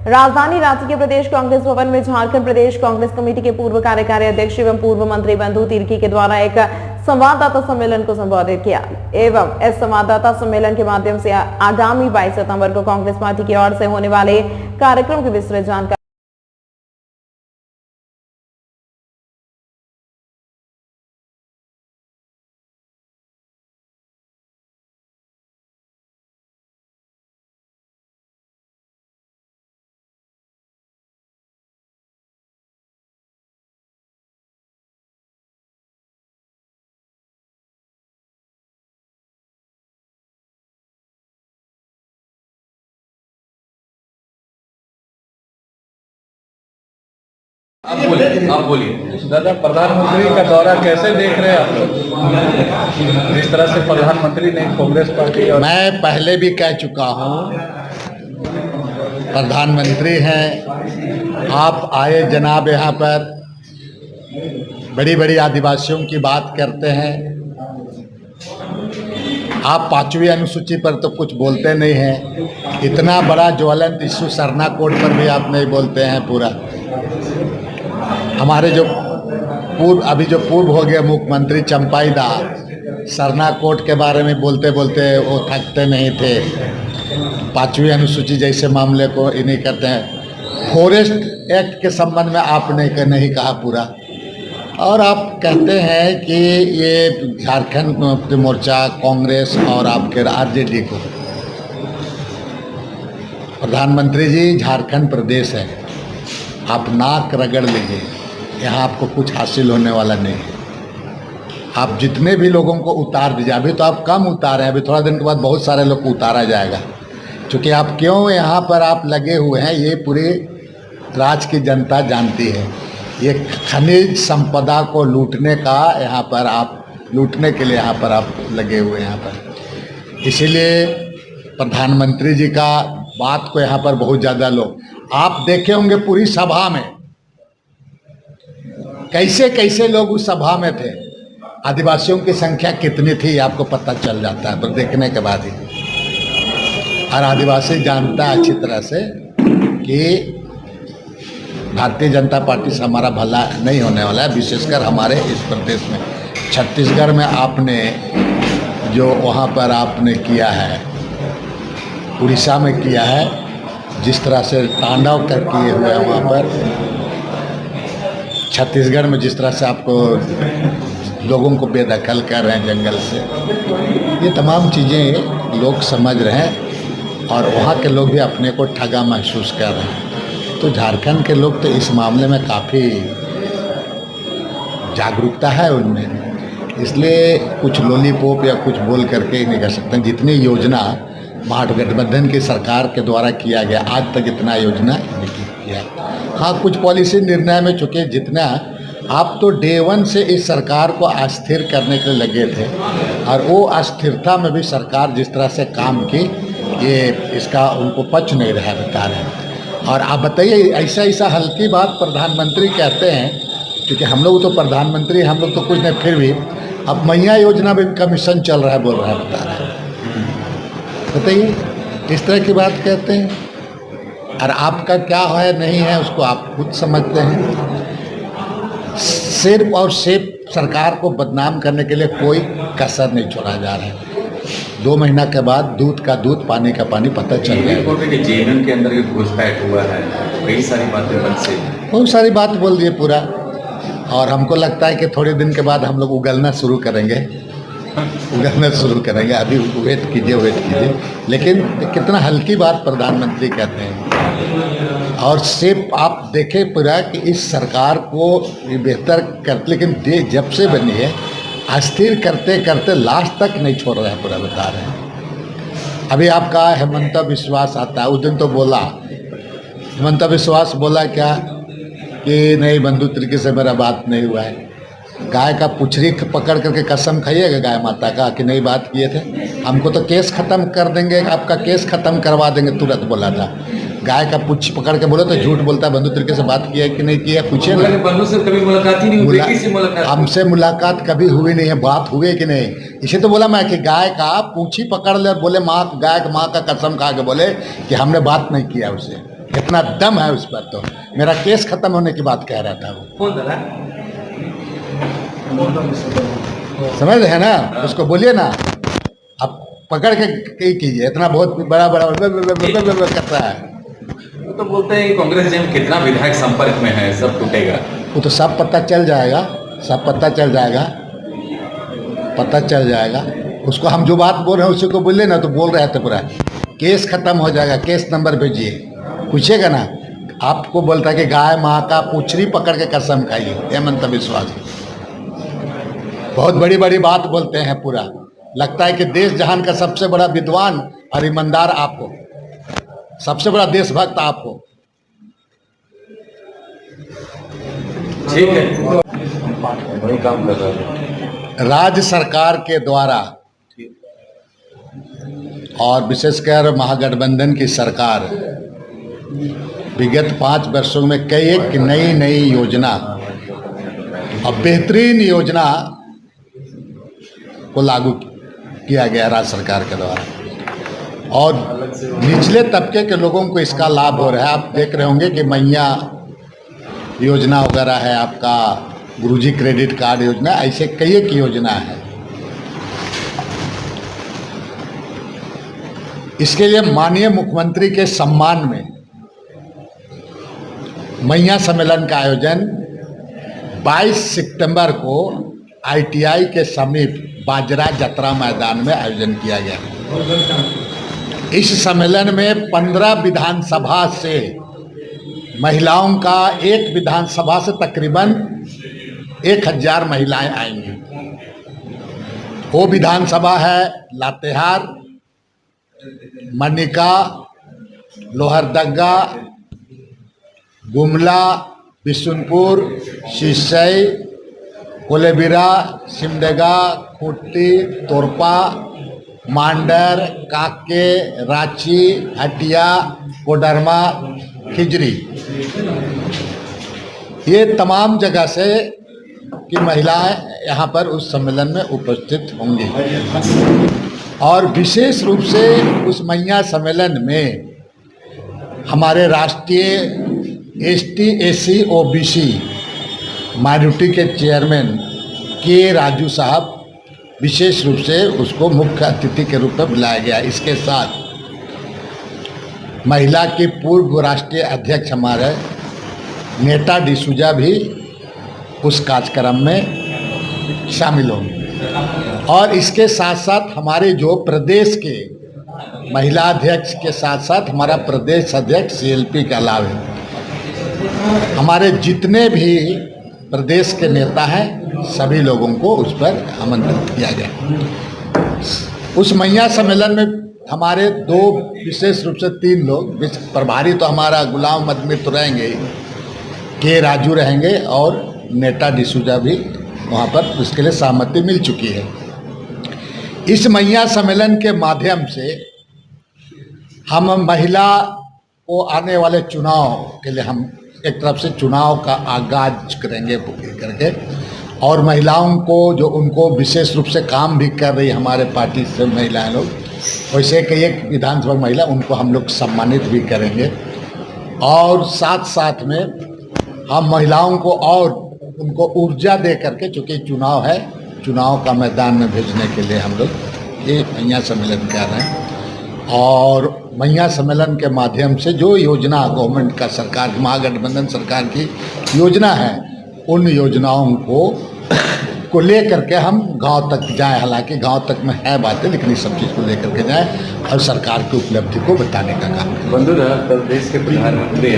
राजधानी रांची के प्रदेश कांग्रेस भवन में झारखंड प्रदेश कांग्रेस कमेटी के पूर्व कार्यकारी अध्यक्ष एवं पूर्व मंत्री बंधु तिर्की के द्वारा एक संवाददाता सम्मेलन को संबोधित किया एवं इस संवाददाता सम्मेलन के माध्यम से आगामी 22 सितंबर को कांग्रेस पार्टी की ओर से होने वाले कार्यक्रम की विस्तृत जानकारी आप बोलिए दादा, प्रधानमंत्री का दौरा कैसे देख रहे हैं आप लोग? जिस तरह से प्रधानमंत्री ने कांग्रेस पार्टी और मैं पहले भी कह चुका हूँ, प्रधानमंत्री हैं, आप आए जनाब, यहाँ पर बड़ी बड़ी आदिवासियों की बात करते हैं। आप 5वीं अनुसूची पर तो कुछ बोलते नहीं हैं। इतना बड़ा ज्वलंत इशू सरना कोड पर भी आप नहीं बोलते हैं। पूरा हमारे जो पूर्व हो गए मुख्यमंत्री चंपाई दास, सरना कोड के बारे में बोलते बोलते वो थकते नहीं थे। 5वीं अनुसूची जैसे मामले को इन्हीं करते हैं। फॉरेस्ट एक्ट के संबंध में आपने नहीं कहा पूरा, और आप कहते हैं कि ये झारखंड मुक्ति मोर्चा, कांग्रेस और आपके आरजेडी को। प्रधानमंत्री जी, झारखंड प्रदेश है, आप नाक रगड़ लीजिए, यहाँ आपको कुछ हासिल होने वाला नहीं है। आप जितने भी लोगों को उतार दीजिए, अभी तो आप कम उतारे हैं, अभी थोड़ा दिन के बाद बहुत सारे लोग को उतारा जाएगा। क्योंकि आप क्यों यहाँ पर आप लगे हुए हैं, ये पूरी राज्य की जनता जानती है। ये खनिज संपदा को लूटने का यहाँ पर आप लूटने के लिए यहाँ पर आप लगे हुए हैं यहाँ पर। इसीलिए प्रधानमंत्री जी का बात को यहाँ पर बहुत ज़्यादा लोग, आप देखे होंगे पूरी सभा में कैसे कैसे लोग उस सभा में थे। आदिवासियों की संख्या कितनी थी आपको पता चल जाता है पर देखने के बाद ही। और आदिवासी जानता है अच्छी तरह से कि भारतीय जनता पार्टी से हमारा भला नहीं होने वाला है, विशेषकर हमारे इस प्रदेश में। छत्तीसगढ़ में आपने जो वहाँ पर आपने किया है, उड़ीसा में किया है, जिस तरह से तांडव कर किए हुए हैं वहाँ पर, छत्तीसगढ़ में जिस तरह से आपको लोगों को बेदखल कर रहे हैं जंगल से, ये तमाम चीज़ें लोग समझ रहे हैं और वहाँ के लोग भी अपने को ठगा महसूस कर रहे हैं। तो झारखंड के लोग तो इस मामले में काफ़ी जागरूकता है उनमें, इसलिए कुछ लॉलीपॉप या कुछ बोल करके ही नहीं कर सकते। जितनी योजना महागठबंधन की सरकार के द्वारा किया गया, आज तक इतना योजना नहीं किया। हाँ, कुछ पॉलिसी निर्णय में चुके, जितना आप तो डे 1 से इस सरकार को अस्थिर करने के लिए लगे थे, और वो अस्थिरता में भी सरकार जिस तरह से काम की, ये इसका उनको पच नहीं रहा बता रहे। और आप बताइए, ऐसा हल्की बात प्रधानमंत्री कहते हैं, क्योंकि हम लोग तो प्रधानमंत्री, हम लोग तो कुछ नहीं, फिर भी अब मैया योजना में कमीशन चल रहा है बोल रहा है, बता रहे हैं। बताइए, इस तरह की बात कहते हैं। और आपका क्या है नहीं है उसको आप खुद समझते हैं। सिर्फ और सिर्फ सरकार को बदनाम करने के लिए कोई कसर नहीं छोड़ा जा रहा है। 2 महीना के बाद दूध का दूध, पानी का पानी पता चल गया। जेएनयू के अंदर घुसपैठ हुआ है, कई सारी बातें बन से बहुत सारी बात बोल दिए पूरा, और हमको लगता है कि थोड़े दिन के बाद हम लोग उगलना शुरू करेंगे। अभी वेट कीजिए। लेकिन कितना हल्की बात प्रधानमंत्री कहते हैं। और सिर्फ आप देखें पूरा कि इस सरकार को बेहतर कर, लेकिन जब से बनी है अस्थिर करते करते लास्ट तक नहीं छोड़ रहे हैं, पूरा बता रहे हैं। अभी आपका हेमंत विश्वास आता है, उस दिन तो बोला, हेमंत विश्वास बोला क्या कि नहीं, बंधु तिर्की से मेरा बात नहीं हुआ है। गाय का पुछरी पकड़ करके कसम खाइएगा गाय माता का कि नहीं बात किए थे, हमको तो केस खत्म कर देंगे, आपका केस खत्म करवा देंगे, तुरंत बोला था। गाय का पुछ पकड़ के बोले तो झूठ बोलता है। बंधु तिर्की से बात किया कि नहीं किया, पूछिए ना। बंधु से कभी मुलाकात ही नहीं हुई, बेटी से मुलाकात, हमसे मुलाकात कभी हुई नहीं है, बात हुई कि नहीं। इसे तो बोला मैं कि गाय का पूछी पकड़ ले और बोले माँ, गाय माँ का कसम खा के बोले कि हमने बात नहीं किया उससे। इतना दम है उस पर, तो मेरा केस खत्म होने की बात कह रहा था वो। समझ रहे हैं ना, उसको बोलिए ना, आप पकड़ के कीजिए, इतना बहुत बड़ा बड़ा करता है। वो तो बोलते हैं कि कांग्रेस जब कितना विधायक संपर्क में है सब टूटेगा। वो तो सब पता चल जाएगा, सब पता चल जाएगा, पता चल जाएगा। उसको हम जो बात बोल रहे हैं उसी को बोलिए ना, तो बोल रहे थे पूरा केस खत्म हो जाएगा, केस नंबर भेजिए, पूछेगा ना। आपको बोलता है कि गाय माँ का पुछरी पकड़ के कसम खाइए, हेमंत विश्वास बहुत बड़ी बड़ी बात बोलते हैं पूरा। लगता है कि देश जहान का सबसे बड़ा विद्वान और ईमानदार आप हो, सबसे बड़ा देशभक्त आप हो। ठीक है, वही काम कर रहा है राज्य सरकार के द्वारा और विशेषकर महागठबंधन की सरकार विगत 5 वर्षों में कई एक नई योजना और बेहतरीन योजना को लागू किया गया राज्य सरकार के द्वारा, और निचले तबके के लोगों को इसका लाभ हो रहा है। आप देख रहे होंगे कि मैया योजना वगैरह है, आपका गुरुजी क्रेडिट कार्ड योजना, ऐसे कई एक योजना है। इसके लिए माननीय मुख्यमंत्री के सम्मान में मैया सम्मेलन का आयोजन 22 सितंबर को ITI के समीप बाजरा जतरा मैदान में आयोजन किया गया। इस सम्मेलन में 15 विधानसभा से महिलाओं का, एक विधानसभा से तकरीबन 1000 महिलाएं आएंगी। वो विधानसभा है लातेहार, मनिका, लोहरदगा, गुमला, बिशुनपुर, सिसई, कोलेबिरा, सिमडेगा, खुट्टी, तोरपा, मांडर, काके, रांची, हटिया, कोडरमा, खिजरी, ये तमाम जगह से की महिलाएं यहाँ पर उस सम्मेलन में उपस्थित होंगी। और विशेष रूप से उस मैया सम्मेलन में हमारे राष्ट्रीय ST SC OBC माइनॉरिटी के चेयरमैन के राजू साहब विशेष रूप से उसको मुख्य अतिथि के रूप में बुलाया गया। इसके साथ महिला की पूर्व राष्ट्रीय अध्यक्ष हमारे नेता डिसूजा भी उस कार्यक्रम में शामिल होंगे। और इसके साथ साथ हमारे जो प्रदेश के महिला अध्यक्ष के साथ साथ हमारा प्रदेश अध्यक्ष CLP के अलावा हमारे जितने भी प्रदेश के नेता हैं सभी लोगों को उस पर आमंत्रित किया गया। उस मैया सम्मेलन में हमारे 2 विशेष रूप से 3 लोग प्रभारी, तो हमारा गुलाम अहमद मित्र रहेंगे, के राजू रहेंगे, और नेता डिसूजा भी वहाँ पर उसके लिए सहमति मिल चुकी है। इस मैया सम्मेलन के माध्यम से हम महिला को आने वाले चुनाव के लिए हम एक तरफ से चुनाव का आगाज करेंगे करके, और महिलाओं को जो उनको विशेष रूप से काम भी कर रही हमारे पार्टी से महिलाएं लोग, वैसे कई एक विधानसभा महिला उनको हम लोग सम्मानित भी करेंगे। और साथ साथ में हम महिलाओं को और उनको ऊर्जा दे करके, चूँकि चुनाव है, चुनाव का मैदान में भेजने के लिए हम लोग ये मैया सम्मेलन कर रहे हैं। और मैया सम्मेलन के माध्यम से जो योजना गवर्नमेंट का, सरकार महागठबंधन सरकार की योजना है, उन योजनाओं को ले करके हम गांव तक जाएं। हालांकि गांव तक में है बातें, लेकिन इस सब चीज़ को लेकर के जाएं और सरकार की उपलब्धि को बताने का काम करें। बंधु देश के प्रधानमंत्री हैं।